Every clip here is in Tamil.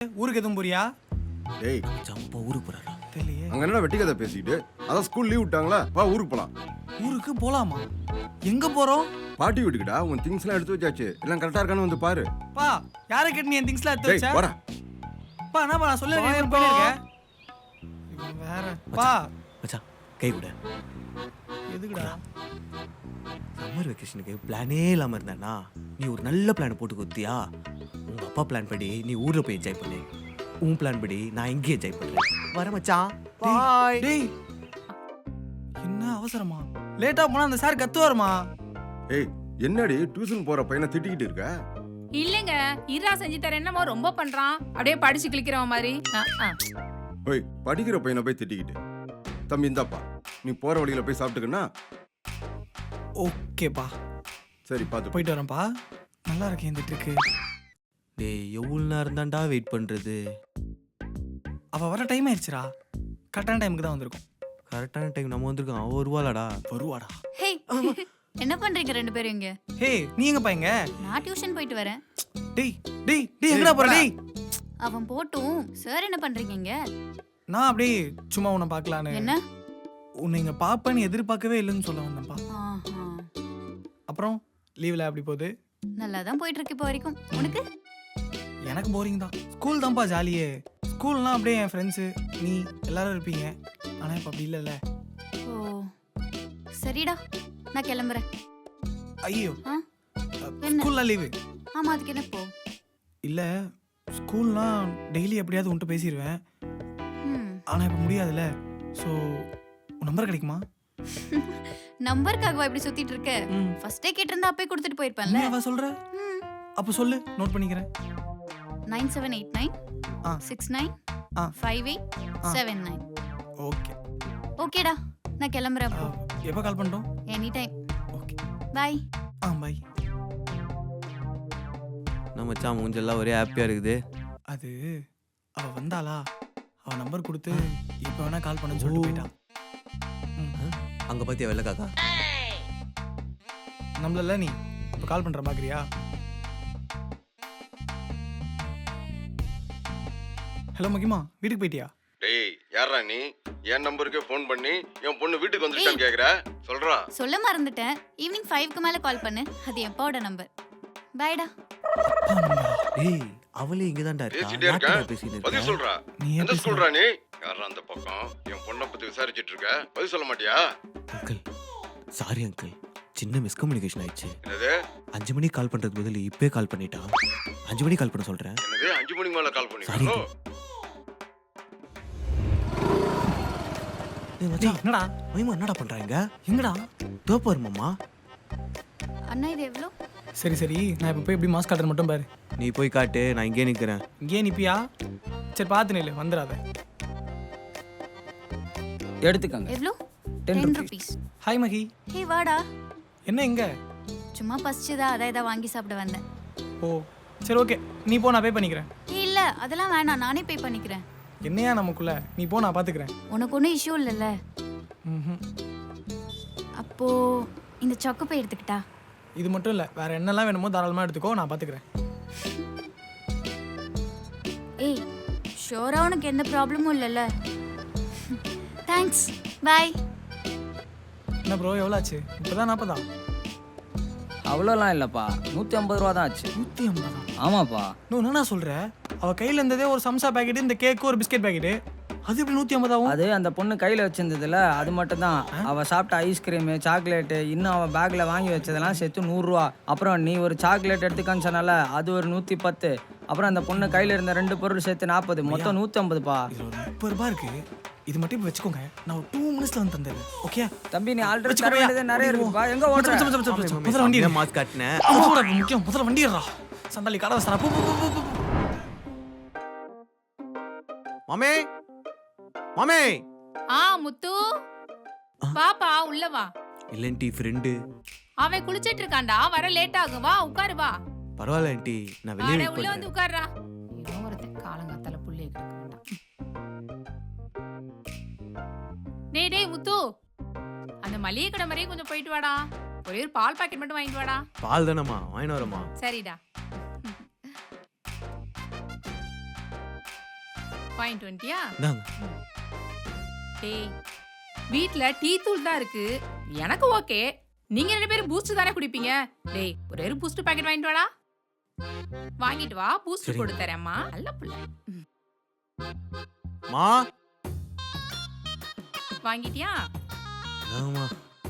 ஊருக்கு எதுவும் போறியா? டேய் ஜம்பா ஊருக்கு போறாரா? தெரியலையே. அங்க என்ன வெட்டி கதை பேசிட்டு அதான் ஸ்கூல் லீவ் விட்டாங்களா வா ஊருக்கு போலாம். ஊருக்கு போலாமா? எங்க போறோம்? பாட்டி வீட்டுக்குடா உன் திங்ஸ் எல்லாம் எடுத்து வச்சாச்சு எல்லாம் கரெக்டா இருக்கான்னு வந்து பாரு. பா யாரை கேட்டு நீ என் திங்ஸ்லாம் எடுத்து டேய் வச்ச? வாடா. பா என்னப்பா நான் சொல்ல போயிருக்கேன். இவன் வேற. பா மச்சான் கை கொடு. எதுக்குடா? சம்மர் வெக்கேஷனுக்கு பிளானே இல்லாம இருந்தானா நீ ஒரு நல்ல பிளான் போட்டு கொடுத்தியா? உங்க அப்பா பிளான் படி நீ ஊர்ல போய் என்ஜாய் பண்ணு. உன் பிளான் படி நான் இங்கே என்ஜாய் பண்றேன். வர மச்சான். பாய். டேய் என்ன அவசரமா? லேட்டா போனா அந்த சார் கத்துவாருமா? ஏய் என்னடி டியூஷன் போற பையனை திட்டிக்கிட்டு இருக்க? இல்லங்க இரா செஞ்சு தரேன் என்னமோ ரொம்ப பண்றான். அப்படியே படிச்சு கிளிக்கிறவன் மாதிரி. ஓய் படிக்கிற பையனை போய் திட்டிக்கிட்டு. தம்பி இந்தாப்பா நீ போற வழியில போய் சாப்பிட்டுக்கன்னா. ஓகேப்பா சரி பாத்து போயிட்டு வரேன்ப்பா. நல்லா இருக்கேன் இந்த ட்ரிக்கு. டேய் எவ்வளவு நேரம் தான்டா வெயிட் பண்றது? அவ வர டைம் ஆயிடுச்சுடா. கரெக்டான டைமுக்கு தான் வந்திருக்கும். கரெக்டான டைம் நம்ம வந்திருக்கோம். அவ வருவாளாடா? வருவாடா. ஹே என்ன பண்றீங்க ரெண்டு பேரும் இங்க? ஹே நீ எங்க பையங்க? நான் டியூஷன் போயிட்டு வரேன். டேய் டேய் டேய் எங்கடா போற? டேய் அவன் போட்டும் சார் என்ன பண்றீங்க இங்க? நான் அப்படியே சும்மா உன்னை பார்க்கலான்னு. என்ன? உன்னை இங்க பாப்பேன்னு எதிர்பார்க்கவே இல்லைன்னு சொல்ல வந்தேன்ப்பா. ஆஹா. அப்புறம் லீவ்ல அப்படி போகுது? நல்லா தான் போயிட்டு இருக்கு இப்போ வரைக்கும். உனக்கு? எனக்கு போரிங் தான். ஸ்கூல் தான்ப்பா ஜாலியே. ஸ்கூல்னா அப்படியே என் ஃப்ரெண்ட்ஸு நீ எல்லாரும் இருப்பீங்க. ஆனால் இப்போ அப்படி இல்லைல்ல. ஓ சரிடா நான் கிளம்புறேன். ஐயோ ஆ? என்ன? ஸ்கூல்லாம் லீவு ஆமா அதுக்கு என்ன போ? இல்லை. ஸ்கூல்லாம் டெய்லி எப்படியாவது உன்ட்டு பேசிடுவேன். ம். ஆனால் இப்போ முடியாதுல்ல. ஸோ உன் நம்பர் கிடைக்குமா? நம்பருக்காகவா இப்படி சுத்திட்டு இருக்க? ம் ஃபர்ஸ்டே கேட்டிருந்தா அப்பே கொடுத்துட்டு போயிருப்பேன்ல. நீ அவ சொல்ற? ம். அப்போ சொல்லு நோட் பண்ணிக்கிறேன். 9789 ஆ 69 ஆ 5879. ஓகே. ஓகேடா நான் கிளம்புறேன் அப்போ. எப்போ கால் பண்ணிட்டோம்? Any time. Okay bye. Bye. நம்ம மச்சான் மூஞ்செல்லாம் ஒரே ஹாப்பியா இருக்குது. அது அவ வந்தாளா? அவ நம்பர் கொடுத்து இப்போ வேணா கால் பண்ணு சொல்லிட்டு போயிட்டா. அங்க பாத்தியா வெள்ளை காக்கா? நம்மள நீ இப்போ கால் பண்ற பாக்குறியா? ஹலோ மகிமா வீட்டுக்கு போயிட்டியா? டேய் யாரா நீ என் நம்பருக்கு ஃபோன் பண்ணி என் பொண்ணு வீட்டுக்கு வந்துட்டான்னு கேக்குற? சொல்றா. சொல்ல மறந்துட்டேன். ஈவினிங் 5க்கு மேல கால் பண்ணு. அது எப்பாவோட நம்பர். பைடா. டேய் அவளே இங்க தான்டா பேசிட்டே இருக்கா. இருக்க பேசிட்டு பதில் இருக்க. சொல்றா. நீ எந்த ஸ்கூல்ரா நீ? யாரா அந்த பக்கம் என் பொண்ணை பத்தி விசாரிச்சிட்டு இருக்க? பதில் சொல்ல மாட்டியா? அங்கிள் சாரி அங்கிள், சின்ன மிஸ்கம்யூனிகேஷன் ஆயிடுச்சு. என்னது 5 மணிக்கு கால் பண்றதுக்கு பதில் இப்பே கால் பண்ணிட்டா. 5 மணிக்கு கால் பண்ண சொல்றேன். என்னது 5 மணிக்கு மேல கால் சாரி பண்ணிருக்கோ? ஏய் மச்சான் என்னடா மைமா என்னடா பண்றாங்க? எங்கடா? தோப்பாரு மாமா. அண்ணா இது எவ்வளோ? சரி சரி நான் இப்போ போய் எப்படி மாஸ்க் காட்டுறேன் மட்டும் பாரு. நீ போய் காட்டு, நான் இங்கே நிக்கிறேன். இங்கேயே நிப்பியா? சரி பார்த்து நில்லு வந்துடாத. எடுத்துக்கங்க. எவ்வளோ? 10 10 rupees. rupees. ஹாய் மகி. ஹே வாடா. என்ன எங்க? சும்மா பசிச்சுதா அதான் இதை வாங்கி சாப்பிட வந்தேன். ஓ சரி ஓகே நீ போ நான் பே பண்ணிக்கிறேன். ஏய் இல்ல அதெல்லாம் வேணாம் நானே பே பண்ணிக்கிறேன். என்னையா நமக்குள்ள? நீ போ நான் பார்த்துக்கிறேன். உனக்கு ஒன்றும் இஷ்யூ இல்லைல்ல? ம் அப்போ இந்த சொக்கு பை எடுத்துக்கிட்டா? இது மட்டும் இல்லை வேற என்னெல்லாம் வேணுமோ தாராளமாக எடுத்துக்கோ நான் பார்த்துக்கிறேன். ஏய் ஷோரா உனக்கு எந்த ப்ராப்ளமும் இல்லைல்ல? Thanks bye. என்ன ப்ரோ எவ்வளோ ஆச்சு? இப்போதான் 40. அவ்வளோலாம் இல்லைப்பா, 150 ரூபா தான் ஆச்சு. 150. ஆமாப்பா. இன்னும் என்னண்ணா சொல்கிற? அவள் கையில் இருந்ததே ஒரு சம்சா பேக்கெட்டு, இந்த கேக்கு, ஒரு பிஸ்கெட் பேக்கெட்டு. அது எப்படி 150 ஆகும்? அது அந்த பொண்ணு கையில் வச்சிருந்ததுல அது மட்டும் தான். அவள் சாப்பிட்ட ஐஸ்கிரீமு சாக்லேட்டு இன்னும் அவள் பேக்கில் வாங்கி வச்சதெல்லாம் சேர்த்து 100 ரூபா. அப்புறம் நீ ஒரு சாக்லேட் எடுத்துக்கான்னு சொன்னால அது ஒரு 110. அப்புறம் அந்த பொண்ணு கையில் இருந்த 2 பொருள் சேர்த்து 40, மொத்தம் 150பா. இது ஒரு 30 ரூபாய் இருக்கு. இது மட்டும் இப்போ வச்சுக்கோங்க, நான் ஒரு 2 மினிட்ஸ்ல வந்து தந்தேன். ஓகே தம்பி நீ ஆல்ரெடி தர வேண்டியது நிறைய இருக்குப்பா. எங்க ஓடுற? முதல்ல வண்டி நான் மாஸ்க் காட்டினேன். முக்கியம். முதல்ல வண்டி ஏறா. சண்டாளி கடை வசரா. போ போ போ போ. மாமே மாமே. முத்து பாப்பா உள்ள வா. இல்லன்டி ஃப்ரெண்டு. அவன் குளிச்சிட்டு இருக்கான்டா, வர லேட் ஆகும். வா உட்காரு வா. பரவாயில்ல ஆண்டி, நான் வெளியே அட வெயிட் உள்ள வந்து பண்றேன். உட்காருடா. இவன் ஒருத்தன் காலங்காத்தால புள்ளைய கிடக்க மாட்டான். டேய் டேய் முத்து, அந்த மளிகை கடை மாதிரியே கொஞ்சம் போயிட்டு வாடா. ஒரே ஒரு பால் பாக்கெட் மட்டும் வாங்கிட்டு வாடா. பால் தானம்மா வாங்கிட்டு வரேம்மா. சரிடா. வாங்கிட்டு வந்துட்டியா? இந்தாங்க. டேய் வீட்ல டீ தூள் தான் இருக்கு, எனக்கு ஓகே. நீங்க 2 பேரும் பூஸ்ட் தானே குடிப்பீங்க. டேய் ஒரே ஒரு பூஸ்ட் பாக்கெட் வாங்கிட்டு வாடா. வாங்கிட்டு வா, பூஸ்ட் சரிங்க. போட்டு தரேம்மா. நல்ல புள்ள. மா வாங்கிட்டியா? ஆமா.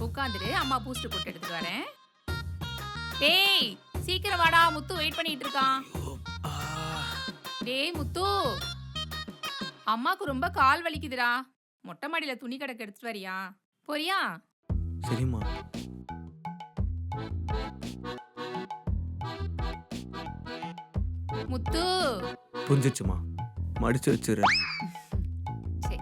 உட்காந்துரு, அம்மா பூஸ்ட் போட்டு எடுத்துட்டு வரேன். டேய் சீக்கிரம் வாடா, முத்து வெயிட் பண்ணிட்டு இருக்கான். டேய் முத்து, அம்மாக்கு ரொம்ப கால் வலிக்குதுடா. மொட்டை மாடியில துணி கடைக்கு எடுத்துட்டு வரியா? போறியா? சரிம்மா. முத்து. புரிஞ்சிச்சுமா, மடிச்சு வச்சிடுறேன். சரி.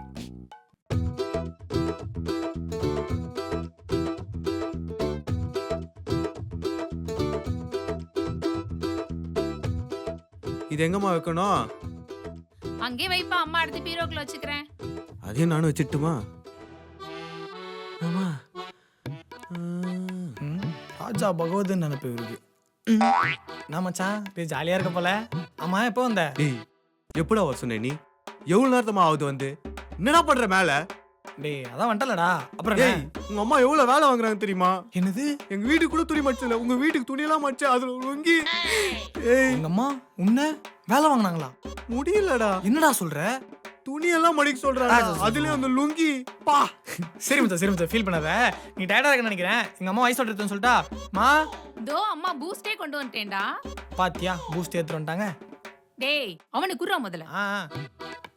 இது எங்கம்மா வைக்கணும்? அங்கே வைப்பா, அம்மா அடுத்து பீரோக்குள்ள வச்சுக்கிறேன். அதையும் நானும் வச்சுட்டுமா? ஆமா. ராஜா பகவதன் நினைப்பு இருக்கு. நான் மச்சான் ஜாலியா இருக்க போல. ஆமா எப்போ வந்த? டேய் எப்படா வர சொன்ன நீ? எவ்வளவு நேரத்தமா ஆகுது வந்து? என்னடா பண்ற மேல? டேய் அதான் வந்துட்டலடா. அப்புறம் டேய் என்ன? உங்க அம்மா எவ்வளவு வேலை வாங்குறாங்க தெரியுமா? என்னது? எங்க வீட்டுக்கு கூட துணி மடிச்சல, உங்க வீட்டுக்கு துணியெல்லாம் மடிச்சு அதுல லுங்கி. ஏய் எங்க அம்மா உன்ன வேலை வாங்கினாங்களா? முடியலடா, என்னடா சொல்ற? துணியெல்லாம் மடிக்க சொல்றாங்க, அதுலயும் அந்த லுங்கி. பா சரி மச்சான் ஃபீல் பண்ணாத. நீ டயர்டா இருக்கன்னு நினைக்கிறேன். எங்க அம்மா வயசு எடுத்துன்னு சொல்லிட்டா மா. தோ அம்மா பூஸ்டே கொண்டு வந்துட்டேன்டா. பாத்தியா பூஸ்ட் எடுத்துட்டு வந்துட்டாங்க. டேய் அவனுக்கு குர்றா முதல்ல.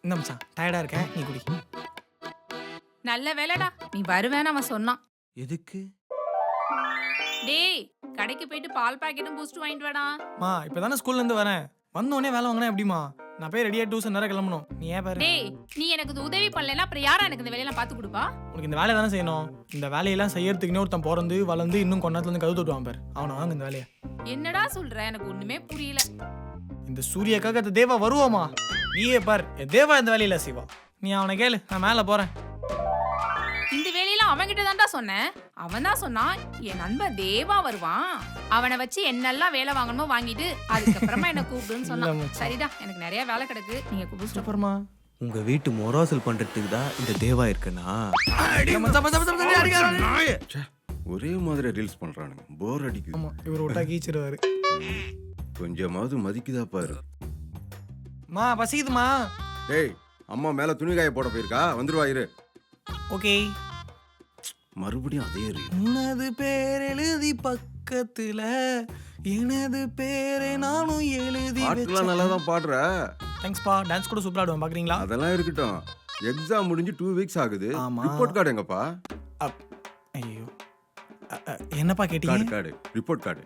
இந்த மச்சான் டயர்டா இருக்கேன், நீ குடி. நல்ல வேலைடா நீ வருவேன்னு அவன் சொன்னான். எதுக்கு? டேய் கடைக்கு போயிட்டு பால் பாக்கெட்டும் பூஸ்ட் வாங்கிட்டு வாடா. மா இப்பதானே ஸ்கூல்ல இருந்து வரேன். வந்த உடனே வேலை வாங்கினா எப்படிமா? நான் போய் ரெடியா டியூஷன் நேரம் கிளம்பணும். நீ ஏன் பாரு. டேய் நீ எனக்கு இது உதவி பண்ணலனா அப்புறம் யாரா எனக்கு இந்த வேலையெல்லாம் பார்த்து கொடுப்பா? உனக்கு இந்த வேலையை தானே செய்யணும். இந்த வேலையெல்லாம் செய்யறதுக்குன்னு ஒருத்தன் பிறந்து வளர்ந்து இன்னும் கொஞ்ச நேரத்துல இருந்து கழுவு தொட்டுவான் பாரு. அவனை வாங்க இந்த வேலையை. என்னடா சொல்ற? எனக்கு ஒண்ணுமே புரியல. இந்த சூரியக்காக அந்த தேவா வருவாமா? நீயே பார், என் தேவா இந்த வேலையில செய்வா. நீ அவனை கேளு, நான் மேல போறேன். இந்த வேலையெல்லாம் அவன்கிட்ட தான்டா சொன்னேன். அவன் தான் சொன்னான் என் நண்பன் தேவா வருவான், அவனை வச்சு என்னெல்லாம் வேலை வாங்கணுமோ வாங்கிட்டு அதுக்கப்புறமா என்ன கூப்பிடுன்னு சொன்னான். சரிடா எனக்கு நிறைய வேலை கிடக்கு, நீங்க கூப்பிட்டு சூப்பர்மா. உங்க வீட்டு மொராசல் பண்றதுக்கு தான் இந்த தேவா இருக்குன்னா? ஒரே மாதிரி ரீல்ஸ் பண்றானுங்க, போர் அடிக்குது. ஆமா இவர் விட்டா கீச்சிடுவாரு. கொஞ்சமாவது மதிக்குதா பாரு. மா பசிக்குதுமா. டேய் அம்மா மேல துணி காய போட போயிருக்கா, வந்துருவா இரு. ஓகே. மறுபடியும் அதே ரீல். உனது பேர் எழுதி பக்கத்துல எனது பேரை நானும் எழுதி பாட்டுலாம் நல்லா தான் பாடுற. தேங்க்ஸ்பா. டான்ஸ் கூட சூப்பரா ஆடுவேன், பாக்குறீங்களா? அதெல்லாம் இருக்கட்டும், எக்ஸாம் முடிஞ்சு 2 வீக்ஸ் ஆகுது. ஆமா. ரிப்போர்ட் கார்டு எங்கப்பா? ஐயோ என்னப்பா கேட்டீங்க? Card report card.